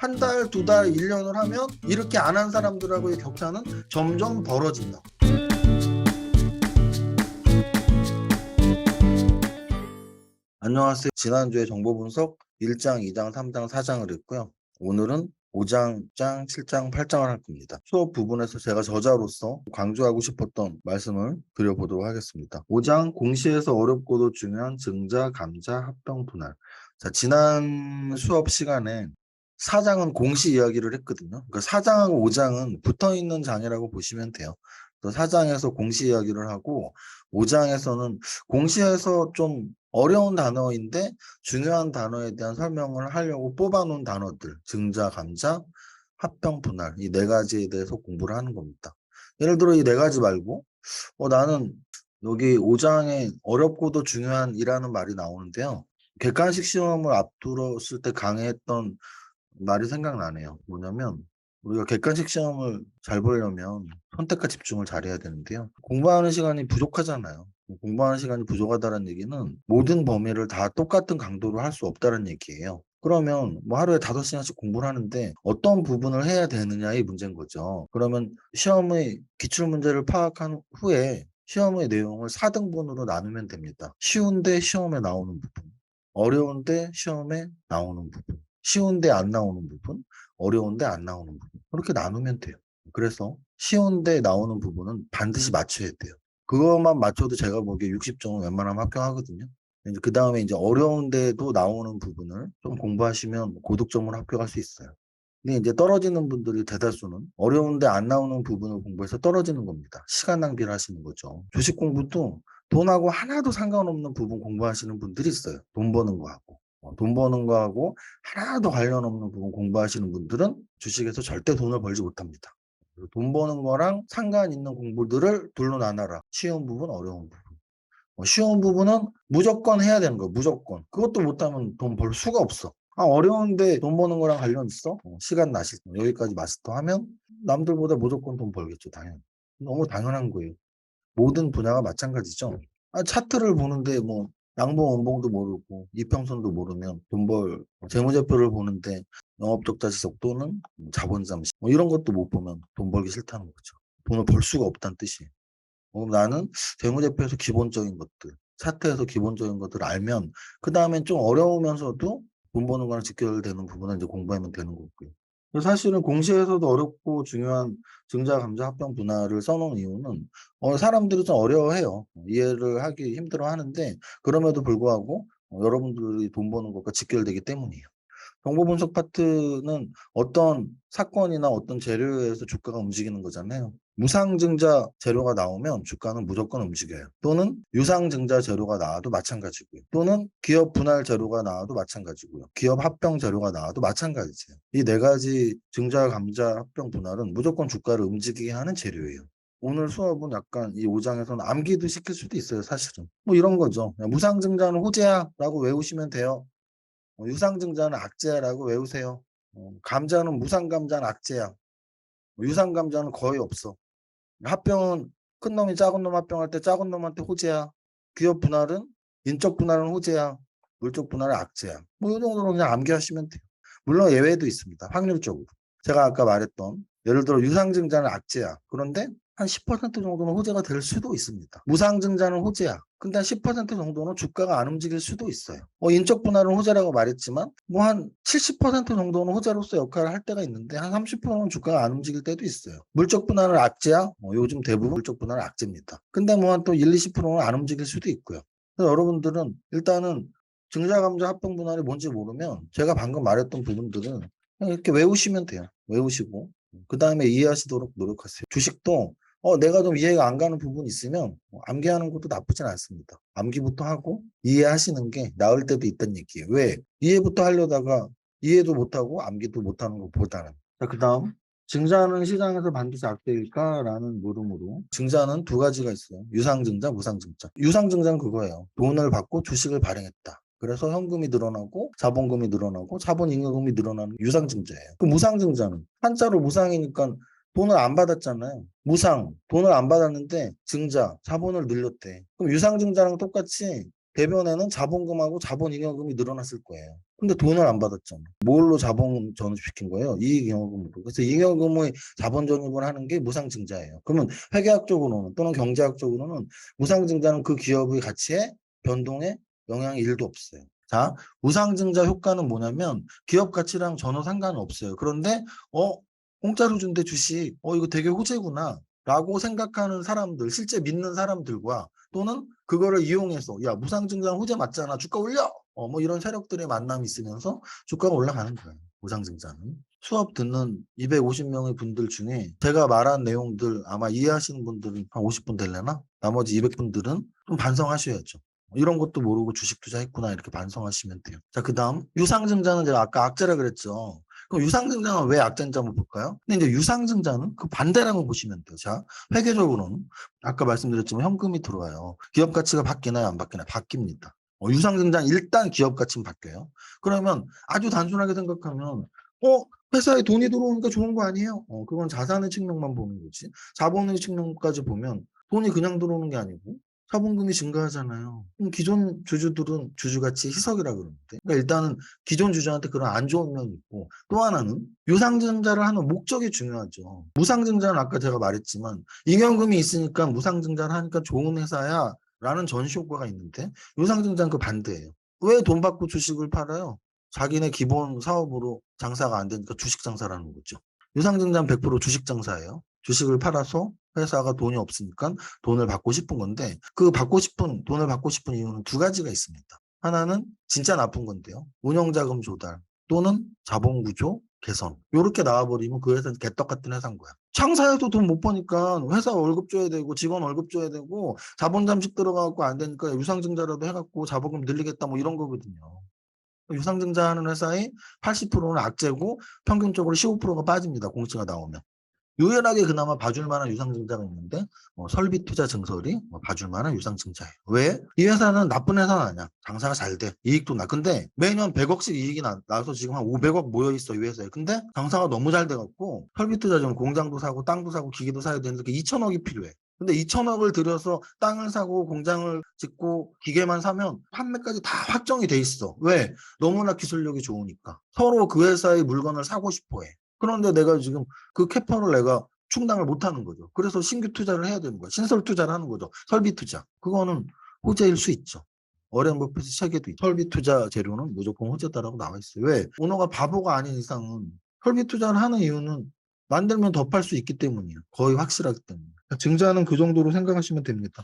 한 달, 두 달, 1년을 하면 이렇게 안 한 사람들하고의 격차는 점점 벌어진다. 안녕하세요. 지난주에 정보 분석 1장, 2장, 3장, 4장을 했고요. 오늘은 5장, 7장, 8장을 할 겁니다. 수업 부분에서 제가 저자로서 강조하고 싶었던 말씀을 드려보도록 하겠습니다. 5장 공시에서 어렵고도 중요한 증자, 감자, 합병, 분할. 자, 지난 수업 시간에 4장은 공시 이야기를 했거든요. 그러니까 4장하고 5장은 붙어있는 장이라고 보시면 돼요. 4장에서 공시 이야기를 하고 5장에서는 공시에서 좀 어려운 단어인데 중요한 단어에 대한 설명을 하려고 뽑아놓은 단어들, 증자, 감자, 합병, 분할 이 네 가지에 대해서 공부를 하는 겁니다. 예를 들어 이 네 가지 말고 나는 여기 5장에 어렵고도 중요한 이라는 말이 나오는데요. 객관식 시험을 앞두었을 때 강의했던 말이 생각나네요. 뭐냐면 우리가 객관식 시험을 잘 보려면 선택과 집중을 잘해야 되는데요. 공부하는 시간이 부족하잖아요. 공부하는 시간이 부족하다는 얘기는 모든 범위를 다 똑같은 강도로 할 수 없다는 얘기예요. 그러면 뭐 하루에 5시간씩 공부를 하는데 어떤 부분을 해야 되느냐의 문제인 거죠. 그러면 시험의 기출문제를 파악한 후에 시험의 내용을 4등분으로 나누면 됩니다. 쉬운데 시험에 나오는 부분, 어려운데 시험에 나오는 부분, 쉬운데 안 나오는 부분, 어려운데 안 나오는 부분. 그렇게 나누면 돼요. 그래서 쉬운데 나오는 부분은 반드시 맞춰야 돼요. 그것만 맞춰도 제가 보기에 60점은 웬만하면 합격하거든요. 그 다음에 이제 어려운데도 나오는 부분을 좀 공부하시면 고득점으로 합격할 수 있어요. 근데 이제 떨어지는 분들이 대다수는 어려운데 안 나오는 부분을 공부해서 떨어지는 겁니다. 시간 낭비를 하시는 거죠. 주식 공부도 돈하고 하나도 상관없는 부분 공부하시는 분들이 있어요. 돈 버는 거하고. 돈 버는 거하고 하나도 관련 없는 부분 공부하시는 분들은 주식에서 절대 돈을 벌지 못합니다. 돈 버는 거랑 상관 있는 공부들을 둘로 나눠라. 쉬운 부분, 어려운 부분. 쉬운 부분은 무조건 해야 되는 거야. 무조건. 그것도 못하면 돈 벌 수가 없어. 어려운데 돈 버는 거랑 관련 있어? 시간 나실 때 여기까지 마스터하면 남들보다 무조건 돈 벌겠죠. 당연히. 너무 당연한 거예요. 모든 분야가 마찬가지죠. 차트를 보는데 뭐 양봉, 원봉도 모르고 이평선도 모르면 재무제표를 보는데 영업적자지속 또는 자본 잠시 이런 것도 못 보면 돈 벌기 싫다는 거죠. 돈을 벌 수가 없다는 뜻이에요. 나는 재무제표에서 기본적인 것들, 차트에서 기본적인 것들을 알면 그 다음엔 좀 어려우면서도 돈 버는 거랑 직결되는 부분은 이제 공부하면 되는 거고요. 사실은 공시에서도 어렵고 중요한 증자, 감자, 합병, 분할을 써놓은 이유는 사람들이 좀 어려워해요. 이해를 하기 힘들어 하는데 그럼에도 불구하고 여러분들이 돈 버는 것과 직결되기 때문이에요. 정보 분석 파트는 어떤 사건이나 어떤 재료에서 주가가 움직이는 거잖아요. 무상증자 재료가 나오면 주가는 무조건 움직여요. 또는 유상증자 재료가 나와도 마찬가지고요. 또는 기업 분할 재료가 나와도 마찬가지고요. 기업 합병 재료가 나와도 마찬가지예요. 이 네 가지 증자, 감자, 합병, 분할은 무조건 주가를 움직이게 하는 재료예요. 오늘 수업은 약간 이 5장에서는 암기도 시킬 수도 있어요, 사실은. 뭐 이런 거죠. 무상증자는 호재야 라고 외우시면 돼요. 유상증자는 악재라고 외우세요. 감자는 무상감자는 악재야. 유상감자는 거의 없어. 합병은 큰 놈이 작은 놈 합병할 때 작은 놈한테 호재야. 기업 분할은 인적 분할은 호재야. 물적 분할은 악재야. 뭐 이 정도로 그냥 암기하시면 돼요. 물론 예외도 있습니다. 확률적으로. 제가 아까 말했던 예를 들어 유상증자는 악재야. 그런데 한 10% 정도는 호재가 될 수도 있습니다. 무상증자는 호재야. 근데 한 10% 정도는 주가가 안 움직일 수도 있어요. 인적 분할은 호재라고 말했지만 뭐 한 70% 정도는 호재로서 역할을 할 때가 있는데 한 30%는 주가가 안 움직일 때도 있어요. 물적 분할은 악재야. 요즘 대부분 물적 분할은 악재입니다. 근데 뭐 한 또 1, 20%는 안 움직일 수도 있고요. 그래서 여러분들은 일단은 증자, 감자, 합병 분할이 뭔지 모르면 제가 방금 말했던 부분들은 그냥 이렇게 외우시면 돼요. 외우시고 그 다음에 이해하시도록 노력하세요. 주식도 내가 좀 이해가 안 가는 부분이 있으면 암기하는 것도 나쁘진 않습니다. 암기부터 하고 이해하시는 게 나을 때도 있다는 얘기예요. 왜? 이해부터 하려다가 이해도 못하고 암기도 못하는 것보다는. 자, 그 다음 증자는 시장에서 반드시 악재일까라는 물음으로 증자는 두 가지가 있어요. 유상증자, 무상증자. 유상증자는 그거예요. 돈을 받고 주식을 발행했다. 그래서 현금이 늘어나고 자본금이 늘어나고 자본잉여금이 늘어나는 유상증자예요. 그 무상증자는 한자로 무상이니까 돈을 안 받았잖아요. 무상, 돈을 안 받았는데 증자, 자본을 늘렸대. 그럼 유상증자랑 똑같이 대변에는 자본금하고 자본잉여금이 늘어났을 거예요. 근데 돈을 안 받았잖아. 뭘로 자본 전입시킨 거예요? 이익잉여금으로. 그래서 잉여금의 자본 전입을 하는 게 무상증자예요. 그러면 회계학적으로는 또는 경제학적으로는 무상증자는 그 기업의 가치에 변동에 영향이 1도 없어요. 자, 무상증자 효과는 뭐냐면 기업 가치랑 전혀 상관은 없어요. 그런데 공짜로 준대 주식. 이거 되게 호재구나. 라고 생각하는 사람들, 실제 믿는 사람들과 또는 그거를 이용해서 야, 무상증자는 호재 맞잖아. 주가 올려. 뭐 이런 세력들의 만남이 있으면서 주가가 올라가는 거예요. 무상증자는. 수업 듣는 250명의 분들 중에 제가 말한 내용들 아마 이해하시는 분들은 한 50분 될래나? 나머지 200분들은 좀 반성하셔야죠. 이런 것도 모르고 주식 투자했구나 이렇게 반성하시면 돼요. 자, 그다음 유상증자는 제가 아까 악재라 그랬죠. 그럼 유상증자는 왜 악재인지 한번 볼까요? 근데 이제 유상증자는 그 반대라고 보시면 돼요. 자, 회계적으로는 아까 말씀드렸지만 현금이 들어와요. 기업 가치가 바뀌나요? 안 바뀌나요? 바뀝니다. 유상증자는 일단 기업 가치는 바뀌어요. 그러면 아주 단순하게 생각하면 회사에 돈이 들어오니까 좋은 거 아니에요? 그건 자산의 측면만 보는 거지. 자본의 측면까지 보면 돈이 그냥 들어오는 게 아니고 자본금이 증가하잖아요. 그럼 기존 주주들은 주주가치 희석이라 그러는데. 그러니까 일단은 기존 주주한테 그런 안 좋은 면이 있고 또 하나는 유상증자를 하는 목적이 중요하죠. 무상증자는 아까 제가 말했지만 잉여금이 있으니까 무상증자를 하니까 좋은 회사야 라는 전시 효과가 있는데 유상증자는 그 반대예요. 왜 돈 받고 주식을 팔아요? 자기네 기본 사업으로 장사가 안 되니까 주식 장사라는 거죠. 유상증자는 100% 주식 장사예요. 주식을 팔아서 회사가 돈이 없으니까 돈을 받고 싶은 건데 그 돈을 받고 싶은 이유는 두 가지가 있습니다. 하나는 진짜 나쁜 건데요. 운영자금 조달 또는 자본구조 개선. 이렇게 나와버리면 그 회사는 개떡 같은 회사인 거야. 창사해도 돈 못 버니까 회사 월급 줘야 되고 직원 월급 줘야 되고 자본 잠식 들어가고 안 되니까 유상증자라도 해갖고 자본금 늘리겠다 뭐 이런 거거든요. 유상증자하는 회사의 80%는 악재고 평균적으로 15%가 빠집니다. 공시가 나오면. 유일하게 그나마 봐줄 만한 유상증자가 있는데 설비투자증설이 봐줄 만한 유상증자예요. 왜? 이 회사는 나쁜 회사는 아니야. 장사가 잘 돼. 이익도 나. 근데 매년 100억씩 이익이 나서 지금 한 500억 모여있어 이 회사에. 근데 장사가 너무 잘 돼갖고 설비투자증 공장도 사고 땅도 사고 기계도 사야 되는데 2천억이 필요해. 근데 2천억을 들여서 땅을 사고 공장을 짓고 기계만 사면 판매까지 다 확정이 돼 있어. 왜? 너무나 기술력이 좋으니까. 서로 그 회사의 물건을 사고 싶어 해. 그런데 내가 지금 그 캐파를 내가 충당을 못 하는 거죠. 그래서 신규 투자를 해야 되는 거야. 신설 투자를 하는 거죠. 설비 투자. 그거는 호재일 수 있죠. 워렌 버핏의 책에도 설비 투자 재료는 무조건 호재다라고 나와 있어요. 왜? 오너가 바보가 아닌 이상은 설비 투자를 하는 이유는 만들면 더 팔 수 있기 때문이에요. 거의 확실하기 때문에. 증자는 그 정도로 생각하시면 됩니다.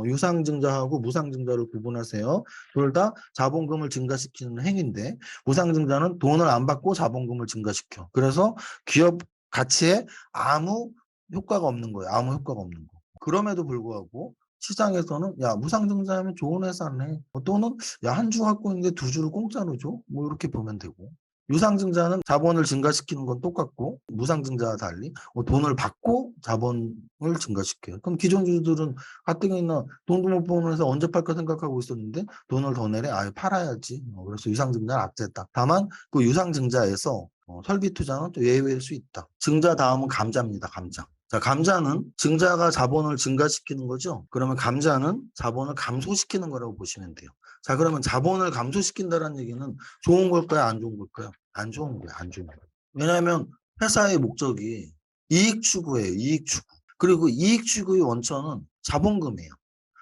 유상증자하고 무상증자를 구분하세요. 둘 다 자본금을 증가시키는 행위인데 무상증자는 돈을 안 받고 자본금을 증가시켜. 그래서 기업 가치에 아무 효과가 없는 거예요. 아무 효과가 없는 거. 그럼에도 불구하고 시장에서는 야 무상증자하면 좋은 회사네. 또는 야 한 주 갖고 있는데 두 주를 공짜로 줘. 뭐 이렇게 보면 되고. 유상증자는 자본을 증가시키는 건 똑같고 무상증자와 달리 돈을 받고 자본을 증가시켜요. 그럼 기존 주주들은 가뜩이나 돈도 못 버면서 언제 팔까 생각하고 있었는데 돈을 더 내래? 아예 팔아야지. 그래서 유상증자는 악재다. 다만 그 유상증자에서 설비 투자는 또 예외일 수 있다. 증자 다음은 감자입니다. 감자. 자, 감자는 증자가 자본을 증가시키는 거죠. 그러면 감자는 자본을 감소시키는 거라고 보시면 돼요. 자, 그러면 자본을 감소시킨다는 얘기는 좋은 걸까요? 안 좋은 걸까요? 안 좋은 거예요. 안 좋은 거예요. 왜냐하면 회사의 목적이 이익 추구예요. 이익 추구. 그리고 이익 추구의 원천은 자본금이에요.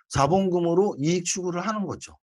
자본금으로 이익 추구를 하는 거죠.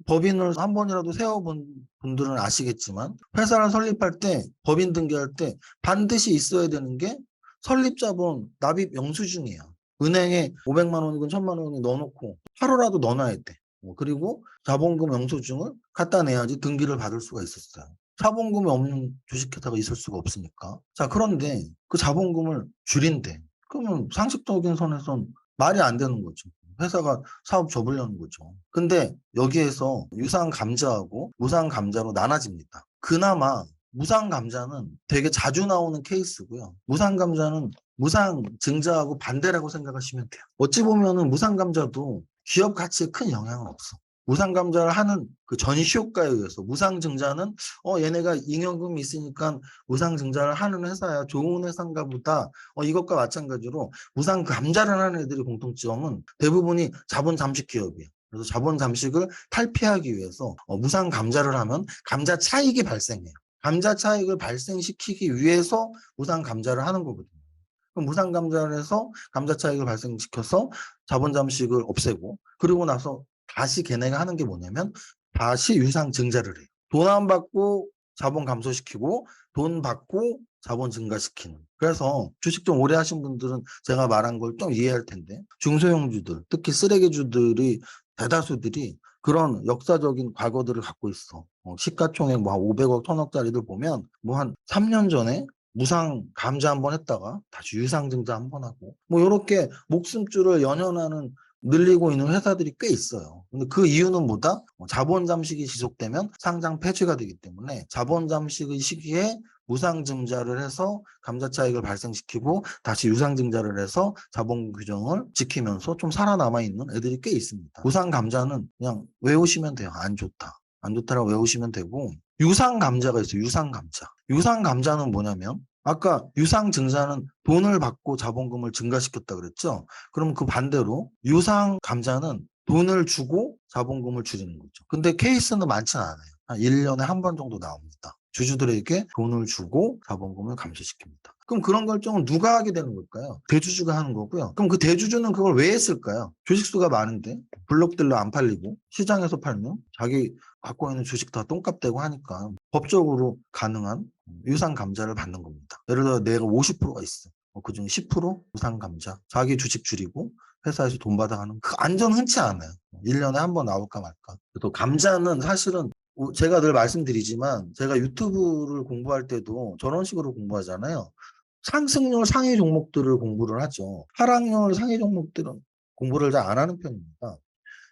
법인을 한 번이라도 세워본 분들은 아시겠지만 회사를 설립할 때 법인 등기할 때 반드시 있어야 되는 게 설립자본 납입 영수증이에요. 은행에 500만 원이건 1000만 원이 넣어놓고 하루라도 넣어놔야 돼. 그리고 자본금 영수증을 갖다 내야지 등기를 받을 수가 있었어요. 자본금이 없는 주식회사가 있을 수가 없으니까. 자, 그런데 그 자본금을 줄인대. 그러면 상식적인 선에선 말이 안 되는 거죠. 회사가 사업 접으려는 거죠. 근데 여기에서 유상 감자하고 무상 감자로 나눠집니다. 그나마 무상 감자는 되게 자주 나오는 케이스고요. 무상 감자는 무상 증자하고 반대라고 생각하시면 돼요. 어찌 보면은 무상 감자도 기업 가치에 큰 영향은 없어. 무상 감자를 하는 그 전시 효과에 의해서 무상 증자는 얘네가 잉여금이 있으니까 무상 증자를 하는 회사야 좋은 회사인가 보다. 이것과 마찬가지로 무상 감자를 하는 애들이 공통점은 대부분이 자본 잠식 기업이에요. 그래서 자본 잠식을 탈피하기 위해서 무상 감자를 하면 감자 차익이 발생해요. 감자 차익을 발생시키기 위해서 무상 감자를 하는 거거든요. 그럼 무상 감자를 해서 감자 차익을 발생시켜서 자본 잠식을 없애고, 그리고 나서 다시 걔네가 하는 게 뭐냐면 다시 유상 증자를 해요. 돈 안 받고 자본 감소시키고 돈 받고 자본 증가시키는. 그래서 주식 좀 오래 하신 분들은 제가 말한 걸 좀 이해할 텐데, 중소형주들, 특히 쓰레기주들이 대다수들이 그런 역사적인 과거들을 갖고 있어. 시가총액 뭐 한 500억, 1000억짜리들 보면 뭐 한 3년 전에 무상 감자 한번 했다가 다시 유상 증자 한번 하고 뭐 이렇게 목숨줄을 연연하는 늘리고 있는 회사들이 꽤 있어요. 근데 그 이유는 뭐다? 자본 잠식이 지속되면 상장 폐지가 되기 때문에 자본 잠식의 시기에 무상 증자를 해서 감자 차익을 발생시키고 다시 유상 증자를 해서 자본 규정을 지키면서 좀 살아남아 있는 애들이 꽤 있습니다. 무상 감자는 그냥 외우시면 돼요. 안 좋다. 안 좋다라고 외우시면 되고, 유상 감자가 있어요. 유상 감자. 유상 감자는 뭐냐면 아까 유상 증자는 돈을 받고 자본금을 증가시켰다 그랬죠. 그럼 그 반대로 유상 감자는 돈을 주고 자본금을 줄이는 거죠. 근데 케이스는 많지는 않아요. 한 1년에 한 번 정도 나옵니다. 주주들에게 돈을 주고 자본금을 감소시킵니다. 그럼 그런 결정은 누가 하게 되는 걸까요? 대주주가 하는 거고요. 그럼 그 대주주는 그걸 왜 했을까요? 주식수가 많은데 블록들로 안 팔리고 시장에서 팔면 자기 갖고 있는 주식 다 똥값 되고 하니까 법적으로 가능한 유상 감자를 받는 겁니다. 예를 들어 내가 50%가 있어. 그중에 10% 유상 감자. 자기 주식 줄이고 회사에서 돈 받아가는 그 안전 흔치 않아요. 1년에 한 번 나올까 말까. 또 감자는 사실은 제가 늘 말씀드리지만 제가 유튜브를 공부할 때도 저런 식으로 공부하잖아요. 상승률 상위 종목들을 공부를 하죠. 하락률 상위 종목들은 공부를 잘 안 하는 편입니다.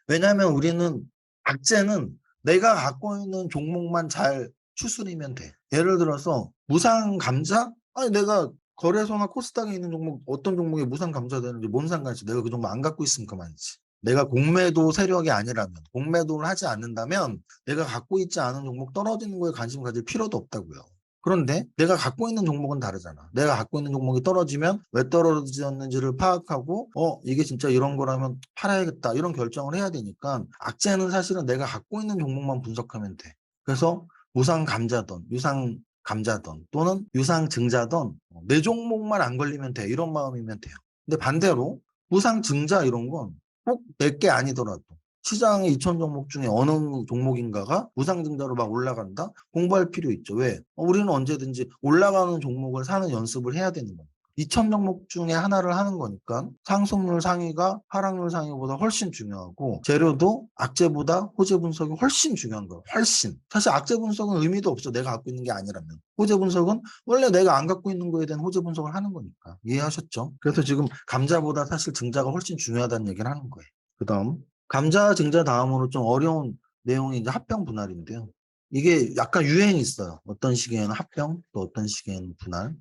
왜냐하면 우리는 악재는 내가 갖고 있는 종목만 잘 추스리면 돼. 예를 들어서 무상 감자? 아니 내가 거래소나 코스닥에 있는 종목 어떤 종목에 무상 감자 되는지 뭔 상관이지. 내가 그 종목 안 갖고 있으면 그만이지. 내가 공매도 세력이 아니라면, 공매도를 하지 않는다면 내가 갖고 있지 않은 종목 떨어지는 거에 관심 가질 필요도 없다고요. 그런데 내가 갖고 있는 종목은 다르잖아. 내가 갖고 있는 종목이 떨어지면 왜 떨어졌는지를 파악하고 이게 진짜 이런 거라면 팔아야겠다 이런 결정을 해야 되니까 악재는 사실은 내가 갖고 있는 종목만 분석하면 돼. 그래서 무상 감자던 유상 감자던 또는 유상 증자던 내 종목만 안 걸리면 돼 이런 마음이면 돼요. 근데 반대로 무상 증자 이런 건 꼭 내 게 아니더라도 시장의 2천 종목 중에 어느 종목인가가 무상증자로 막 올라간다? 공부할 필요 있죠. 왜? 우리는 언제든지 올라가는 종목을 사는 연습을 해야 되는 거예요. 2천 종목 중에 하나를 하는 거니까 상승률 상위가 하락률 상위보다 훨씬 중요하고 재료도 악재보다 호재 분석이 훨씬 중요한 거예요. 훨씬. 사실 악재 분석은 의미도 없어. 내가 갖고 있는 게 아니라면. 호재 분석은 원래 내가 안 갖고 있는 거에 대한 호재 분석을 하는 거니까. 이해하셨죠? 그래서 지금 감자보다 사실 증자가 훨씬 중요하다는 얘기를 하는 거예요. 그다음 감자 증자 다음으로 좀 어려운 내용이 이제 합병 분할인데요. 이게 약간 유행이 있어요. 어떤 시기에는 합병, 또 어떤 시기에는 분할.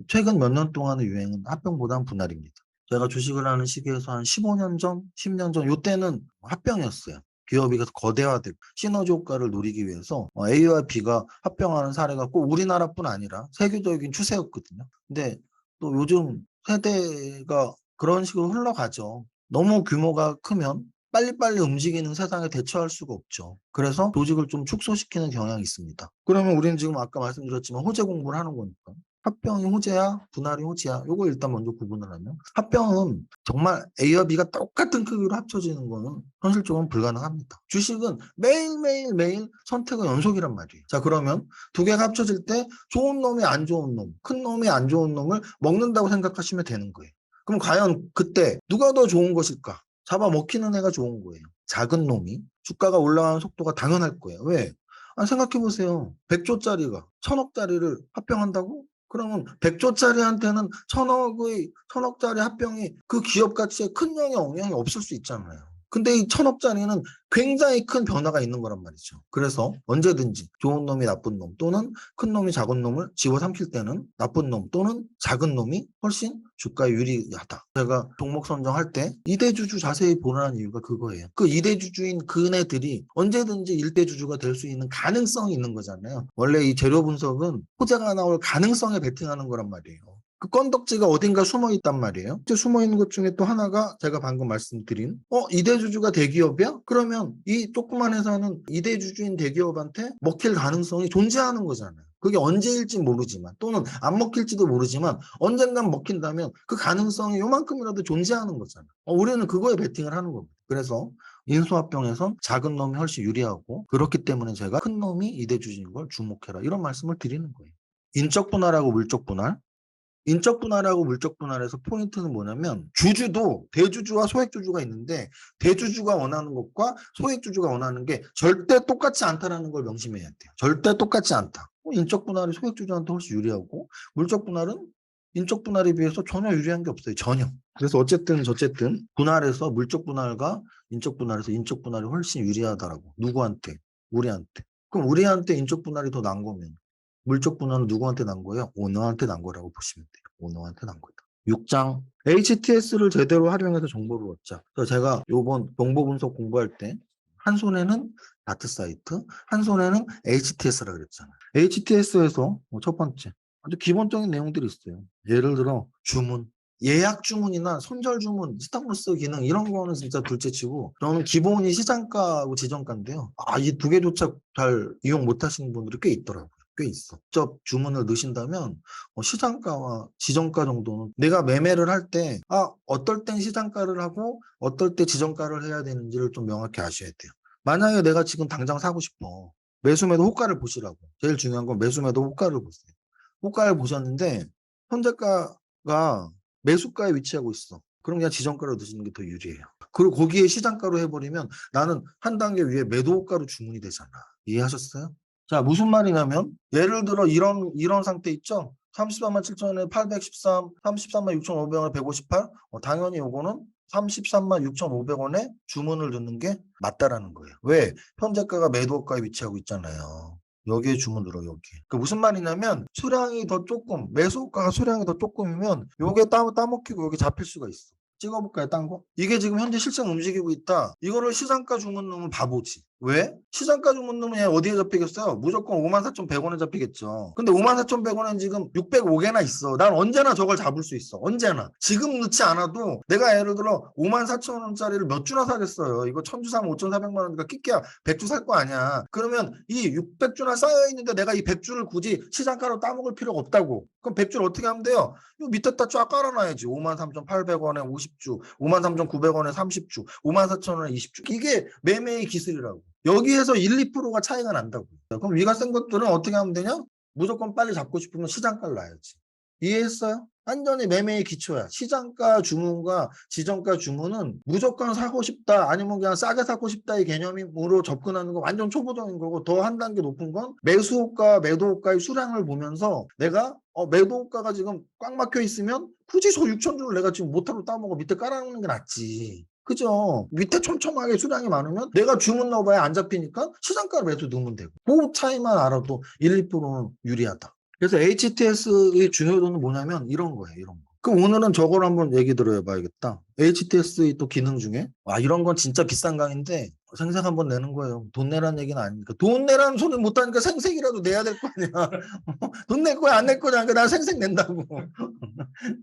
최근 몇 년 동안의 유행은 합병보다는 분할입니다. 제가 주식을 하는 시기에서 한 15년 전, 10년 전, 요때는 합병이었어요. 기업이 거대화되고 시너지 효과를 노리기 위해서 A와 B가 합병하는 사례가 꼭 우리나라뿐 아니라 세계적인 추세였거든요. 근데 또 요즘 세대가 그런 식으로 흘러가죠. 너무 규모가 크면 빨리빨리 움직이는 세상에 대처할 수가 없죠. 그래서 조직을 좀 축소시키는 경향이 있습니다. 그러면 우리는 지금 아까 말씀드렸지만 호재 공부를 하는 거니까 합병이 호재야, 분할이 호재야. 요거 일단 먼저 구분을 하면 합병은 정말 A와 B가 똑같은 크기로 합쳐지는 거는 현실적으로 불가능합니다. 주식은 매일 선택의 연속이란 말이에요. 자, 그러면 두 개가 합쳐질 때 좋은 놈이 안 좋은 놈, 큰 놈이 안 좋은 놈을 먹는다고 생각하시면 되는 거예요. 그럼 과연 그때 누가 더 좋은 것일까? 잡아먹히는 애가 좋은 거예요. 작은 놈이 주가가 올라가는 속도가 당연할 거예요. 왜? 생각해보세요. 100조짜리가 1000억짜리를 합병한다고? 그러면 100조짜리한테는 1000억짜리 합병이 그 기업 가치에 큰 영향이 없을 수 있잖아요. 근데 이 1000억짜리는 굉장히 큰 변화가 있는 거란 말이죠. 그래서 언제든지 좋은 놈이 나쁜 놈 또는 큰 놈이 작은 놈을 집어삼킬 때는 나쁜 놈 또는 작은 놈이 훨씬 주가에 유리하다. 제가 종목 선정할 때 2대주주 자세히 보라는 이유가 그거예요. 그 2대주주인 그네들이 언제든지 1대주주가 될 수 있는 가능성이 있는 거잖아요. 원래 이 재료 분석은 호재가 나올 가능성에 베팅하는 거란 말이에요. 그 건덕지가 어딘가 숨어 있단 말이에요. 숨어 있는 것 중에 또 하나가 제가 방금 말씀드린 이대주주가 대기업이야? 그러면 이 조그만 회사는 이대주주인 대기업한테 먹힐 가능성이 존재하는 거잖아요. 그게 언제일지 모르지만 또는 안 먹힐지도 모르지만 언젠간 먹힌다면 그 가능성이 요만큼이라도 존재하는 거잖아요. 우리는 그거에 베팅을 하는 겁니다. 그래서 인수합병에선 작은 놈이 훨씬 유리하고 그렇기 때문에 제가 큰 놈이 이대주주인 걸 주목해라 이런 말씀을 드리는 거예요. 인적 분할하고 물적 분할. 인적 분할하고 물적 분할에서 포인트는 뭐냐면 주주도 대주주와 소액주주가 있는데 대주주가 원하는 것과 소액주주가 원하는 게 절대 똑같지 않다라는 걸 명심해야 돼요. 절대 똑같지 않다. 인적 분할이 소액주주한테 훨씬 유리하고 물적 분할은 인적 분할에 비해서 전혀 유리한 게 없어요. 전혀. 그래서 어쨌든 분할에서 물적 분할과 인적 분할에서 인적 분할이 훨씬 유리하다라고. 누구한테? 우리한테. 그럼 우리한테 인적 분할이 더 나은 거면 물적 분할은 누구한테 난 거예요? 오너한테 난 거라고 보시면 돼요. 오너한테 난 거다. 6장 HTS를 제대로 활용해서 정보를 얻자. 그래서 제가 요번 정보 분석 공부할 때 한 손에는 다트 사이트, 한 손에는 HTS라 그랬잖아요. HTS에서 첫 번째 아주 기본적인 내용들이 있어요. 예를 들어 주문, 예약 주문이나 손절 주문, 스타벅스 기능 이런 거는 진짜 둘째치고 저는 기본이 시장가하고 지정가인데요. 이 두 개조차 잘 이용 못 하시는 분들이 꽤 있더라고요. 꽤 있어. 직접 주문을 넣으신다면 시장가와 지정가 정도는 내가 매매를 할 때 어떨 땐 시장가를 하고 어떨 때 지정가를 해야 되는지를 좀 명확히 아셔야 돼요. 만약에 내가 지금 당장 사고 싶어. 매수매도 호가를 보시라고. 제일 중요한 건 매수매도 호가를 보세요. 호가를 보셨는데 현재가가 매수가에 위치하고 있어. 그럼 그냥 지정가로 넣으시는 게 더 유리해요. 그리고 거기에 시장가로 해버리면 나는 한 단계 위에 매도 호가로 주문이 되잖아. 이해하셨어요? 자, 무슨 말이냐면 예를 들어 이런 상태 있죠? 33만 7천원에 813, 33만 6,500원에 158. 당연히 요거는 33만 6,500원에 주문을 넣는 게 맞다라는 거예요. 왜? 현재가가 매도가에 위치하고 있잖아요. 여기에 주문 들어 여기. 그 무슨 말이냐면 수량이 더 조금 매수가가 수량이 더 조금이면 요게 따먹히고 여기 잡힐 수가 있어. 찍어볼까요, 딴 거? 이게 지금 현재 실상 움직이고 있다. 이거를 시장가 주문 넣으면 바보지. 왜? 시장가 주문 넣으면 얘 어디에 잡히겠어요? 무조건 54,100원에 잡히겠죠. 근데 54,100원은 지금 605개나 있어. 난 언제나 저걸 잡을 수 있어. 언제나. 지금 넣지 않아도 내가 예를 들어 54,000원짜리를 몇 주나 사겠어요. 이거 1000주 사면 5,400만 원이니까 끼끼야 100주 살 거 아니야. 그러면 이 600주나 쌓여있는데 내가 이 100주를 굳이 시장가로 따먹을 필요가 없다고. 그럼 100주를 어떻게 하면 돼요? 이 밑에다 쫙 깔아놔야지. 53,800원에 50주, 53,900원에 30주, 54,000원에 20주. 이게 매매의 기술이라고. 여기에서 1, 2%가 차이가 난다고. 그럼 위가 센 것들은 어떻게 하면 되냐? 무조건 빨리 잡고 싶으면 시장가를 놔야지. 이해했어요? 완전히 매매의 기초야. 시장가 주문과 지정가 주문은 무조건 사고 싶다 아니면 그냥 싸게 사고 싶다의 개념으로 접근하는 건 완전 초보적인 거고 더 한 단계 높은 건 매수호가 매도호가의 수량을 보면서 내가 매도호가가 지금 꽉 막혀 있으면 굳이 저 6,000주를 내가 지금 못하러 따먹어 밑에 깔아놓는 게 낫지. 그죠? 밑에 촘촘하게 수량이 많으면 내가 주문 넣어봐야 안 잡히니까 시장가 매수 넣으면 되고 그 차이만 알아도 1, 2%는 유리하다. 그래서 HTS의 중요도는 뭐냐면 이런 거예요. 이런 거. 그럼 오늘은 저걸 한번 얘기 들어봐야겠다. HTS의 또 기능 중에 이런 건 진짜 비싼 강인데 생색 한번 내는 거예요. 돈 내라는 얘기는 아니니까. 돈 내라는 소리를 못하니까 생색이라도 내야 될 거 아니야. 돈 낼 거야 안 낼 거냐. 그러니까 나 생색 낸다고.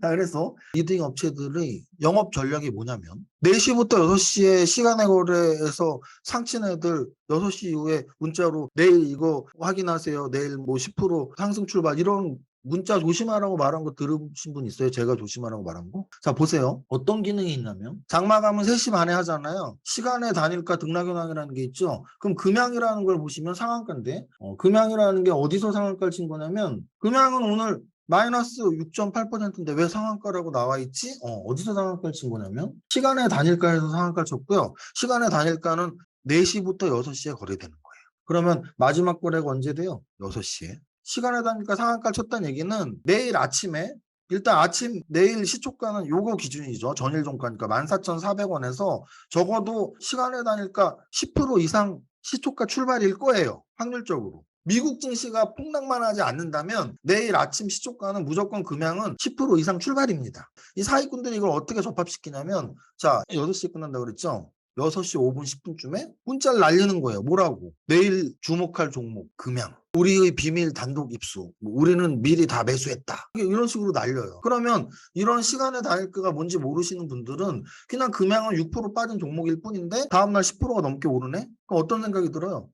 그래서 리딩 업체들의 영업 전략이 뭐냐면 4시부터 6시에 시간에 거래해서 상친 애들 6시 이후에 문자로 내일 이거 확인하세요. 내일 뭐 10% 상승 출발 이런 문자 조심하라고 말한 거 들으신 분 있어요? 제가 조심하라고 말한 거? 자, 보세요. 어떤 기능이 있냐면 장마감은 3시 반에 하잖아요. 시간의 단일가 등락현황이라는 게 있죠. 그럼 금양이라는 걸 보시면 상한가인데 금양이라는 게 어디서 상한가를 친 거냐면 금양은 오늘 마이너스 6.8%인데 왜 상한가라고 나와 있지? 어디서 상한가를 친 거냐면 시간의 단일가에서 상한가를 쳤고요. 시간의 단일가는 4시부터 6시에 거래되는 거예요. 그러면 마지막 거래가 언제 돼요? 6시에. 시간에 단일가 상한가를 쳤다는 얘기는 내일 아침에 일단 내일 시초가는 요거 기준이죠. 전일 종가니까 14,400원에서 적어도 시간에 단일가 10% 이상 시초가 출발일 거예요. 확률적으로. 미국 증시가 폭락만 하지 않는다면 내일 아침 시초가는 무조건 금양은 10% 이상 출발입니다. 이 사기꾼들이 이걸 어떻게 접합시키냐면 자 6시에 끝난다고 그랬죠. 6시 5분 10분쯤에 문자를 날리는 거예요. 뭐라고? 내일 주목할 종목 금양. 우리의 비밀 단독 입수. 뭐 우리는 미리 다 매수했다. 이런 식으로 날려요. 그러면 이런 시간의 단일가가 뭔지 모르시는 분들은 그냥 금양은 6% 빠진 종목일 뿐인데 다음날 10%가 넘게 오르네? 그럼 어떤 생각이 들어요?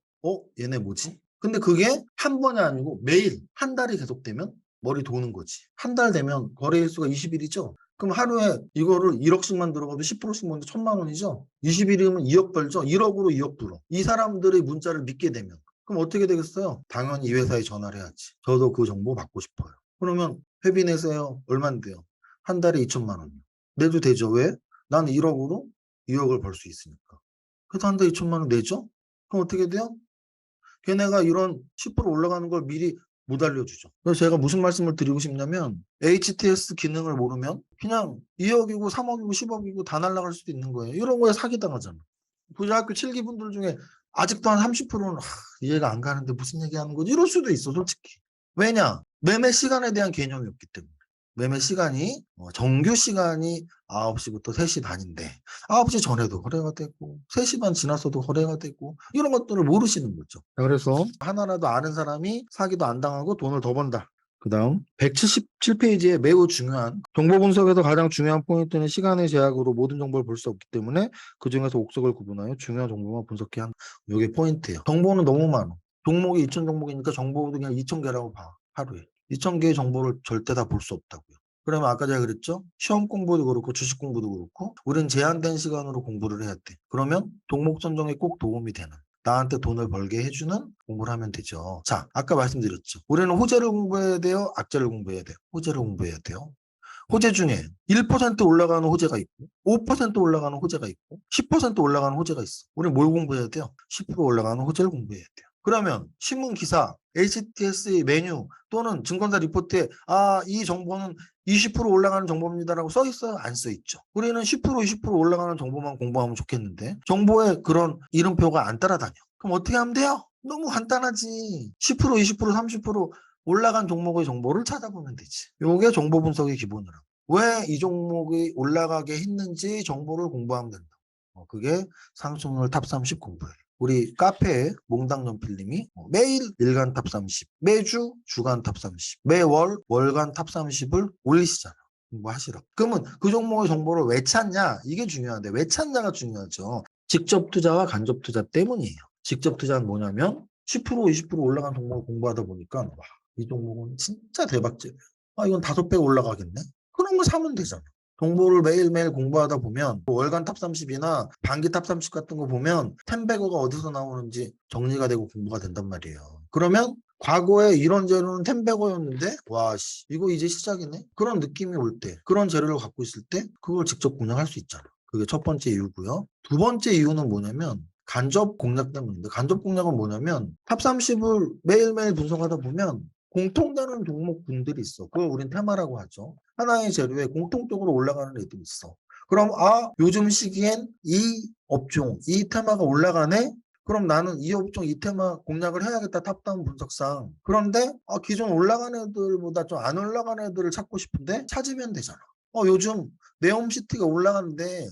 얘네 뭐지? 근데 그게 한 번이 아니고 매일 한 달이 계속되면 머리 도는 거지. 한 달 되면 거래일수가 20일이죠. 그럼 하루에 이거를 1억씩만 들어가도 10%씩 모는데 1,000만 원이죠. 20일이면 2억 벌죠. 1억으로 2억 불어. 이 사람들의 문자를 믿게 되면 그럼 어떻게 되겠어요? 당연히 이 회사에 전화를 해야지. 저도 그 정보 받고 싶어요. 그러면 회비 내세요. 얼마인데요? 한 달에 2천만 원이요. 내도 되죠. 왜? 나는 1억으로 2억을 벌 수 있으니까. 그래서 한 달에 2천만 원 내죠? 그럼 어떻게 돼요? 걔네가 이런 10% 올라가는 걸 미리 못 알려주죠. 그래서 제가 무슨 말씀을 드리고 싶냐면 HTS 기능을 모르면 그냥 2억이고 3억이고 10억이고 다 날아갈 수도 있는 거예요. 이런 거에 사기당하잖아. 부자학교 7기분들 중에 아직도 한 30%는 이해가 안 가는데 무슨 얘기하는 거지? 이럴 수도 있어 솔직히. 왜냐? 매매 시간에 대한 개념이 없기 때문에. 매매 시간이 정규 시간이 9시부터 3시 반인데 9시 전에도 거래가 되고 3시 반 지났어도 거래가 되고 이런 것들을 모르시는 거죠. 그래서 하나라도 아는 사람이 사기도 안 당하고 돈을 더 번다. 그다음 177페이지에 매우 중요한 정보 분석에서 가장 중요한 포인트는 시간의 제약으로 모든 정보를 볼 수 없기 때문에 그중에서 옥석을 구분하여 중요한 정보만 분석해야 한다. 이게 포인트예요. 정보는 너무 많아. 종목이 2천 종목이니까 정보도 그냥 2,000개라고 봐. 하루에. 2,000개의 정보를 절대 다 볼 수 없다고요. 그러면 아까 제가 그랬죠? 시험 공부도 그렇고 주식 공부도 그렇고 우린 제한된 시간으로 공부를 해야 돼. 그러면 종목 선정에 꼭 도움이 되는 나한테 돈을 벌게 해주는 공부를 하면 되죠. 자, 아까 말씀드렸죠. 우리는 호재를 공부해야 돼요? 악재를 공부해야 돼요? 호재를 공부해야 돼요. 호재 중에 1% 올라가는 호재가 있고 5% 올라가는 호재가 있고 10% 올라가는 호재가 있어. 우리는 뭘 공부해야 돼요? 10% 올라가는 호재를 공부해야 돼요. 그러면 신문 기사, HTS 메뉴 또는 증권사 리포트에 이 정보는 20% 올라가는 정보입니다라고 써 있어요? 안 써 있죠. 우리는 10% 20% 올라가는 정보만 공부하면 좋겠는데 정보에 그런 이름표가 안 따라다녀. 그럼 어떻게 하면 돼요? 너무 간단하지. 10% 20% 30% 올라간 종목의 정보를 찾아보면 되지. 이게 정보 분석의 기본이라고. 왜 이 종목이 올라가게 했는지 정보를 공부하면 된다. 그게 상승률 탑 30 공부예요. 우리 카페에 몽당연필님이 매일 일간 탑 30, 매주 주간 탑 30, 매월 월간 탑 30을 올리시잖아. 공부하시라고. 그러면 그 종목의 정보를 왜 찾냐? 이게 중요한데 왜 찾냐가 중요하죠. 직접 투자와 간접 투자 때문이에요. 직접 투자는 뭐냐면 10% 20% 올라간 종목을 공부하다 보니까 와, 이 종목은 진짜 대박이야. 이건 5배 올라가겠네. 그런 거 사면 되잖아. 정보를 매일매일 공부하다 보면 월간 탑 30이나 반기 탑 30 같은 거 보면 텐베거가 어디서 나오는지 정리가 되고 공부가 된단 말이에요. 그러면 과거에 이런 재료는 텐베거였는데 와 이거 이제 시작이네. 그런 느낌이 올 때 그런 재료를 갖고 있을 때 그걸 직접 공략할 수 있잖아. 그게 첫 번째 이유고요. 두 번째 이유는 뭐냐면 간접 공략 때문인데 간접 공략은 뭐냐면 탑 30을 매일매일 분석하다 보면 공통되는 종목군들이 있어. 그걸 우린 테마라고 하죠. 하나의 재료에 공통적으로 올라가는 애들이 있어. 그럼 요즘 시기엔 이 업종, 이 테마가 올라가네? 그럼 나는 이 업종, 이 테마 공략을 해야겠다. 탑다운 분석상. 그런데 기존 올라간 애들보다 좀 안 올라간 애들을 찾고 싶은데 찾으면 되잖아. 요즘 네옴시티가 올라가는데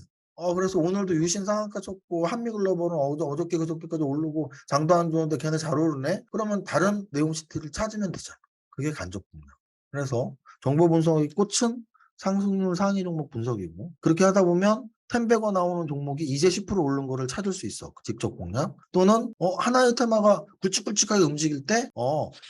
그래서 오늘도 유신 상한가 쳤고 한미글로벌은 어저께 그저께까지 오르고 장도 안 좋은데 걔네 잘 오르네? 그러면 다른 네옴시티를 찾으면 되잖아. 그게 간접 공략. 그래서 정보 분석의 꽃은 상승률 상위 종목 분석이고 그렇게 하다 보면 텐베거 나오는 종목이 이제 10% 오른 거를 찾을 수 있어. 직접 공략. 또는 하나의 테마가 굵직굵직하게 움직일 때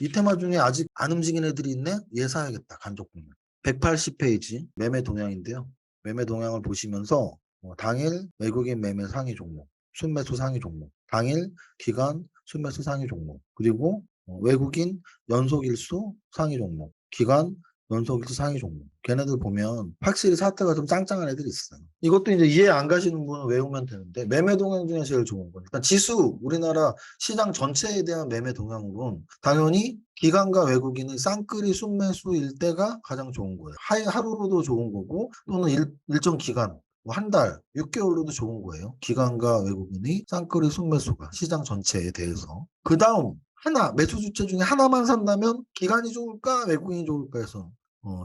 이 테마 중에 아직 안 움직인 애들이 있네? 얘 사야겠다. 간접 공략. 180페이지 매매 동향인데요. 매매 동향을 보시면서 당일 외국인 매매 상위 종목, 순매수 상위 종목, 당일 기간 순매수 상위 종목, 그리고 외국인 연속일수 상위 종목, 기간 연속일수 상위 종목. 걔네들 보면 확실히 사태가 좀 짱짱한 애들이 있어요. 이것도 이제 이해 안 가시는 분은 외우면 되는데 매매 동향 중에 제일 좋은 건 일단 지수, 우리나라 시장 전체에 대한 매매 동향으로는 당연히 기관과 외국인의 쌍끌이 순매수일 때가 가장 좋은 거예요. 하루로도 좋은 거고 또는 일정 기간 한 달, 6개월로도 좋은 거예요. 기관과 외국인이 쌍끌이 순매수가 시장 전체에 대해서. 그 다음 매수 주체 중에 하나만 산다면 기관이 좋을까 외국인이 좋을까 해서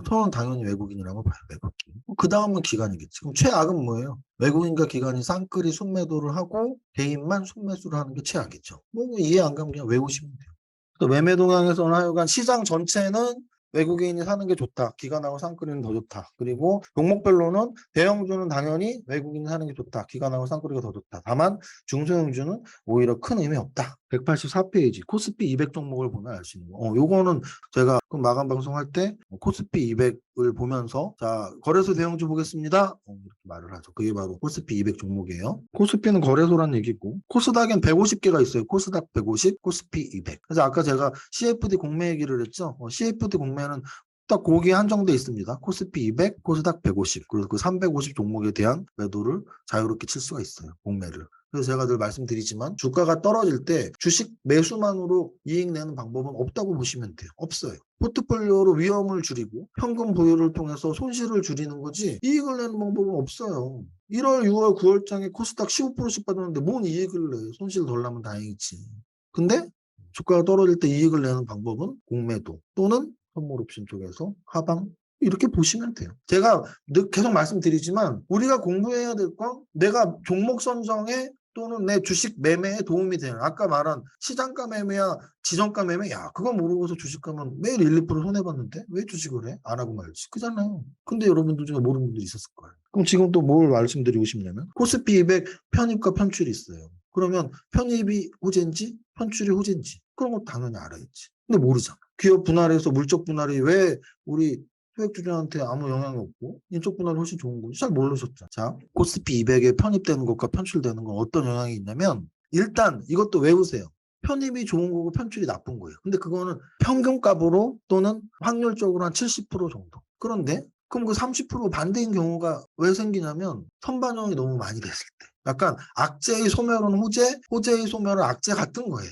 저는 당연히 외국인이라고 봐요. 외국인. 그 다음은 기관이겠지. 그럼 최악은 뭐예요? 외국인과 기관이 쌍끌이 순매도를 하고 개인만 순매수를 하는 게 최악이죠. 뭐 이해 안 가면 그냥 외우시면 돼요. 또 매매 동향에서는 하여간 시장 전체는 외국인이 사는 게 좋다. 기관하고 쌍끌이는 더 좋다. 그리고 종목별로는 대형주는 당연히 외국인이 사는 게 좋다. 기관하고 쌍끌이가 더 좋다. 다만 중소형주는 오히려 큰 의미 없다. 184페이지 코스피 200 종목을 보면 알 수 있는 거. 요거는 제가 그 마감 방송할 때 코스피 200을 보면서 자 거래소 대형주 보겠습니다. 이렇게 말을 하죠. 그게 바로 코스피 200 종목이에요. 코스피는 거래소란 얘기고 코스닥엔 150개가 있어요. 코스닥 150, 코스피 200. 그래서 아까 제가 CFD 공매 얘기를 했죠. CFD 공매는 딱 거기에 한정돼 있습니다. 코스피 200, 코스닥 150. 그래서 그 350 종목에 대한 매도를 자유롭게 칠 수가 있어요. 공매를. 그래서 제가 늘 말씀드리지만 주가가 떨어질 때 주식 매수만으로 이익 내는 방법은 없다고 보시면 돼요. 없어요. 포트폴리오로 위험을 줄이고 현금 보유를 통해서 손실을 줄이는 거지 이익을 내는 방법은 없어요. 1월, 6월, 9월장에 코스닥 15%씩 받았는데 뭔 이익을 내? 손실 덜 나면 다행이지. 근데 주가가 떨어질 때 이익을 내는 방법은 공매도 또는 선물 옵션 쪽에서 하방 이렇게 보시면 돼요. 제가 계속 말씀드리지만 우리가 공부해야 될 건 내가 종목 선정에 또는 내 주식 매매에 도움이 되는 아까 말한 시장가 매매야 지정가 매매 야 그거 모르고서 주식 가면 매일 1, 2% 손해봤는데 왜 주식을 해? 안 하고 말지. 그잖아요. 근데 여러분들 중에 모르는 분들이 있었을 거예요. 그럼 지금 또 뭘 말씀드리고 싶냐면 코스피 200 편입과 편출이 있어요. 그러면 편입이 호재인지 편출이 호재인지 그런 거 당연히 알아야지. 근데 모르잖아. 기업 분할에서 물적 분할이 왜 우리 소액주주한테 아무 영향이 없고 인적 분할이 훨씬 좋은 거지 잘 모르셨죠. 자, 코스피 200에 편입되는 것과 편출되는 건 어떤 영향이 있냐면 일단 이것도 외우세요. 편입이 좋은 거고 편출이 나쁜 거예요. 근데 그거는 평균값으로 또는 확률적으로 한 70% 정도. 그런데 그럼 그 30% 반대인 경우가 왜 생기냐면 선반영이 너무 많이 됐을 때. 약간 악재의 소멸은 호재, 호재의 소멸은 악재 같은 거예요.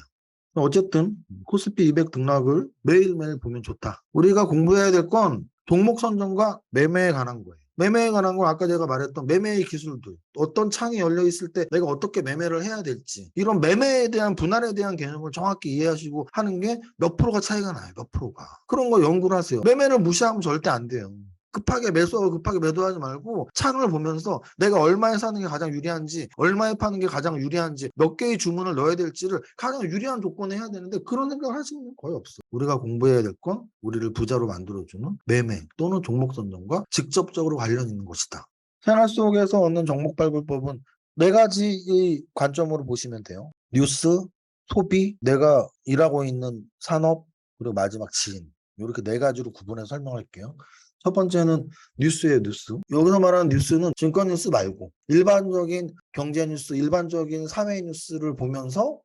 어쨌든 코스피 200 등락을 매일매일 보면 좋다. 우리가 공부해야 될 건 종목 선정과 매매에 관한 거예요. 매매에 관한 건 아까 제가 말했던 매매의 기술들. 어떤 창이 열려 있을 때 내가 어떻게 매매를 해야 될지. 이런 매매에 대한 분할에 대한 개념을 정확히 이해하시고 하는 게 몇 프로가 차이가 나요. 몇 프로가. 그런 거 연구를 하세요. 매매를 무시하면 절대 안 돼요. 급하게 매수하고 급하게 매도하지 말고 창을 보면서 내가 얼마에 사는 게 가장 유리한지 얼마에 파는 게 가장 유리한지 몇 개의 주문을 넣어야 될지를 가장 유리한 조건에 해야 되는데 그런 생각을 하시는 분 거의 없어. 우리가 공부해야 될 건 우리를 부자로 만들어주는 매매 또는 종목 선정과 직접적으로 관련 있는 것이다. 생활 속에서 얻는 종목 발굴법은 네 가지의 관점으로 보시면 돼요. 뉴스, 소비, 내가 일하고 있는 산업, 그리고 마지막 지인. 이렇게 네 가지로 구분해서 설명할게요. 첫 번째는 뉴스예요, 뉴스. 여기서 말하는 뉴스는 증권 뉴스 말고 일반적인 경제 뉴스, 일반적인 사회 뉴스를 보면서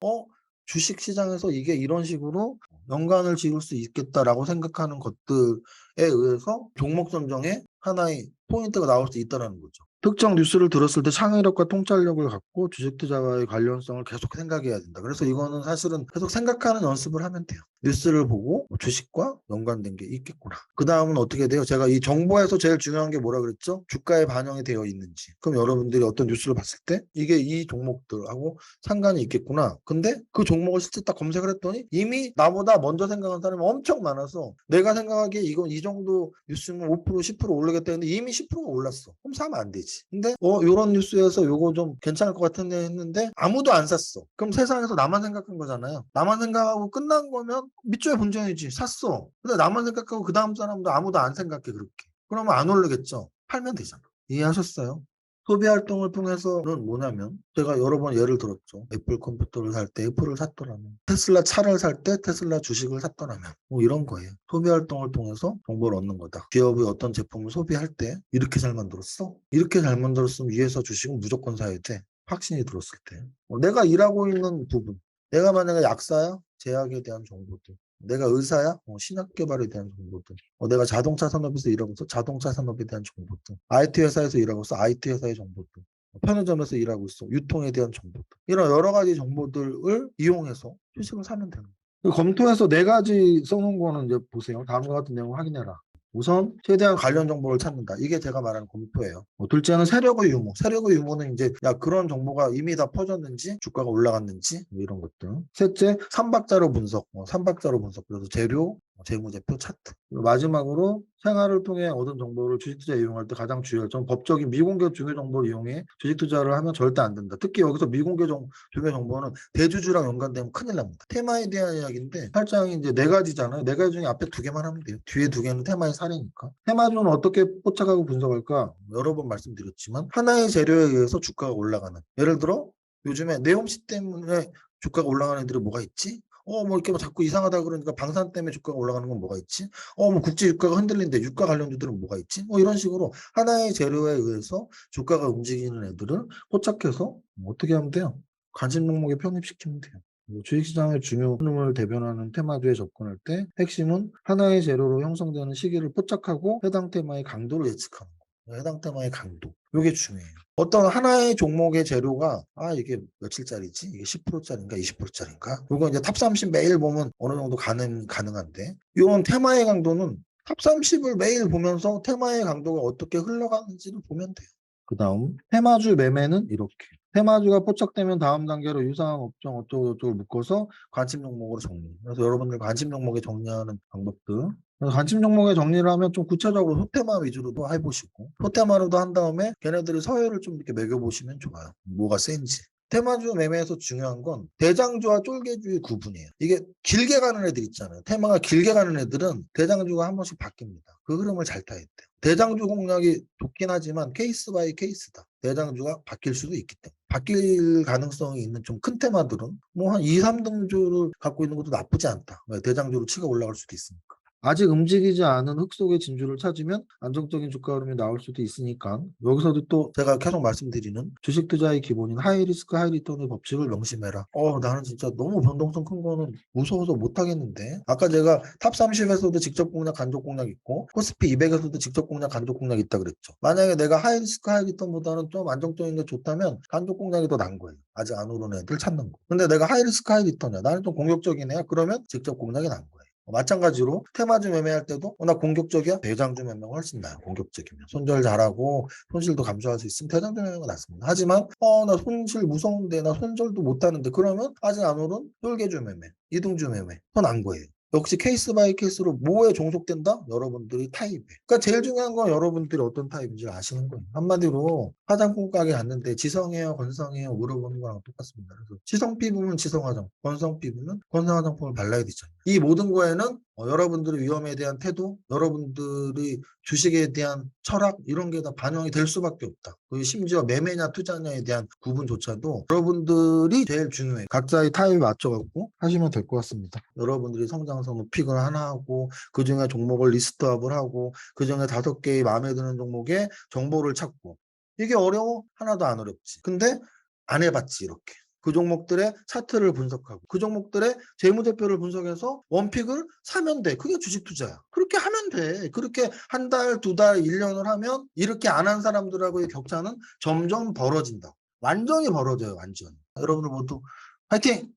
주식 시장에서 이게 이런 식으로 연관을 지을 수 있겠다라고 생각하는 것들에 의해서 종목 선정에 하나의 포인트가 나올 수 있다는 거죠. 특정 뉴스를 들었을 때 창의력과 통찰력을 갖고 주식 투자와의 관련성을 계속 생각해야 된다. 그래서 이거는 사실은 계속 생각하는 연습을 하면 돼요. 뉴스를 보고 주식과 연관된 게 있겠구나. 그 다음은 어떻게 돼요? 제가 이 정보에서 제일 중요한 게 뭐라 그랬죠? 주가에 반영이 되어 있는지. 그럼 여러분들이 어떤 뉴스를 봤을 때 이게 이 종목들하고 상관이 있겠구나. 근데 그 종목을 실제 딱 검색을 했더니 이미 나보다 먼저 생각한 사람이 엄청 많아서 내가 생각하기에 이건 이 정도 뉴스면 5% 10% 오르겠다 했는데 이미 10%가 올랐어. 그럼 사면 안 되지. 근데 요런 뉴스에서 요거 좀 괜찮을 것 같은데 했는데 아무도 안 샀어. 그럼 세상에서 나만 생각한 거잖아요. 나만 생각하고 끝난 거면 밑줄의 본전이지. 샀어. 근데 나만 생각하고 그 다음 사람도 아무도 안 생각해 그렇게. 그러면 안 오르겠죠. 팔면 되잖아. 이해하셨어요? 소비 활동을 통해서는 뭐냐면 제가 여러 번 예를 들었죠. 애플 컴퓨터를 살 때 애플을 샀더라면 테슬라 차를 살 때 테슬라 주식을 샀더라면 뭐 이런 거예요. 소비 활동을 통해서 정보를 얻는 거다. 기업이 어떤 제품을 소비할 때 이렇게 잘 만들었어? 이렇게 잘 만들었으면 위에서 주식은 무조건 사야 돼. 확신이 들었을 때. 내가 일하고 있는 부분. 내가 만약에 약사야? 제약에 대한 정보들. 내가 의사야? 신약 개발에 대한 정보들. 내가 자동차 산업에서 일하고 있어? 자동차 산업에 대한 정보들. IT 회사에서 일하고 있어? IT 회사의 정보들. 편의점에서 일하고 있어? 유통에 대한 정보들. 이런 여러 가지 정보들을 이용해서 주식을 사면 되는 거예요. 검토해서 네 가지 써놓은 거는 이제 보세요. 다음과 같은 내용을 확인해라. 우선 최대한 관련 정보를 찾는다. 이게 제가 말하는 검토예요. 둘째는 세력의 유무. 세력의 유무는 이제 야 그런 정보가 이미 다 퍼졌는지 주가가 올라갔는지 뭐 이런 것들. 셋째 삼박자로 분석. 삼박자로 분석. 그래서 재료, 재무제표 차트. 그리고 마지막으로 생활을 통해 얻은 정보를 주식투자에 이용할 때 가장 주의할 점, 법적인 미공개 중요 정보를 이용해 주식투자를 하면 절대 안 된다. 특히 여기서 미공개 중요 정보는 대주주랑 연관되면 큰일 납니다. 테마에 대한 이야기인데 8장이 이제 4가지잖아요. 4가지 중에 앞에 2개만 하면 돼요. 뒤에 2개는 테마의 사례니까. 테마주는 어떻게 포착하고 분석할까? 여러 번 말씀드렸지만 하나의 재료에 의해서 주가가 올라가는. 예를 들어 요즘에 내용시 때문에 주가가 올라가는 애들이 뭐가 있지? 뭐 이렇게 뭐 자꾸 이상하다 그러니까 방산 때문에 주가가 올라가는 건 뭐가 있지? 뭐 국제 유가가 흔들린데 유가 관련주들은 뭐가 있지? 이런 식으로 하나의 재료에 의해서 주가가 움직이는 애들을 포착해서 어떻게 하면 돼요? 관심 종목에 편입시키면 돼요. 주식시장의 중요 흐름을 대변하는 테마주에 접근할 때 핵심은 하나의 재료로 형성되는 시기를 포착하고 해당 테마의 강도를 예측하는 거예요. 해당 테마의 강도. 이게 중요해요. 어떤 하나의 종목의 재료가 이게 며칠짜리지? 이게 10%짜리인가 20%짜리인가? 이거 이제 탑30 매일 보면 어느 정도 가능한데 이런 테마의 강도는 탑30을 매일 보면서 테마의 강도가 어떻게 흘러가는지를 보면 돼요. 그 다음 테마주 매매는 이렇게. 테마주가 포착되면 다음 단계로 유사한 업종 어쩌고저쩌고 묶어서 관심 종목으로 정리. 그래서 여러분들 관심 종목에 정리하는 방법들. 그래서 관심 종목에 정리를 하면 좀 구체적으로 소테마 위주로도 해보시고 소테마로도 한 다음에 걔네들이 서열을 좀 이렇게 매겨보시면 좋아요. 뭐가 센지. 테마주 매매에서 중요한 건 대장주와 쫄개주의 구분이에요. 이게 길게 가는 애들 있잖아요. 테마가 길게 가는 애들은 대장주가 한 번씩 바뀝니다. 그 흐름을 잘 타야 돼요. 대장주 공략이 좋긴 하지만 케이스 바이 케이스다. 대장주가 바뀔 수도 있기 때문에. 바뀔 가능성이 있는 좀 큰 테마들은 뭐 한 2, 3등주를 갖고 있는 것도 나쁘지 않다. 대장주로 치가 올라갈 수도 있으니까. 아직 움직이지 않은 흙 속의 진주를 찾으면 안정적인 주가 흐름이 나올 수도 있으니까 여기서도 또 제가 계속 말씀드리는 주식 투자의 기본인 하이 리스크 하이 리턴의 법칙을 명심해라. 나는 진짜 너무 변동성 큰 거는 무서워서 못 하겠는데. 아까 제가 탑 30에서도 직접 공략 간접 공략 있고 코스피 200에서도 직접 공략 간접 공략 있다 그랬죠. 만약에 내가 하이 리스크 하이 리턴보다는 좀 안정적인 게 좋다면 간접 공략이 더 나은 거예요. 아직 안 오른 애들 찾는 거. 근데 내가 하이 리스크 하이 리턴이야. 나는 좀 공격적인 애야. 그러면 직접 공략이 나은 거예요. 마찬가지로 테마주 매매할 때도 나 공격적이야? 대장주 매매가 훨씬 나아요. 공격적이면. 손절 잘하고 손실도 감소할 수 있으면 대장주 매매가 낫습니다. 하지만 나 손실 무서운데 나 손절도 못하는데 그러면 아직 안 오른 쫄개주 매매, 이등주 매매 더 나은 거예요. 역시 케이스 바이 케이스로 뭐에 종속된다? 여러분들이 타입에. 그러니까 제일 중요한 건 여러분들이 어떤 타입인지 아시는 거예요. 한마디로 화장품 가게 갔는데 지성이에요, 건성이에요 물어보는 거랑 똑같습니다. 그래서 지성 피부는 지성 화장품, 건성 피부는 건성 화장품을 발라야 되잖아요. 이 모든 거에는 여러분들의 위험에 대한 태도, 여러분들이 주식에 대한 철학 이런 게 다 반영이 될 수밖에 없다. 그리고 심지어 매매냐 투자냐에 대한 구분조차도 여러분들이 제일 중요해요. 각자의 타입에 맞춰갖고 하시면 될 것 같습니다. 여러분들이 성장성 픽을 하나 하고 그중에 종목을 리스트업을 하고 그중에 5개의 마음에 드는 종목에 정보를 찾고 이게 어려워? 하나도 안 어렵지. 근데 안 해봤지 이렇게. 그 종목들의 차트를 분석하고 그 종목들의 재무제표를 분석해서 원픽을 사면 돼. 그게 주식 투자야. 그렇게 하면 돼. 그렇게 한 달, 2달, 1년을 하면 이렇게 안 한 사람들하고의 격차는 점점 벌어진다. 완전히 벌어져요. 완전. 여러분들 모두 화이팅!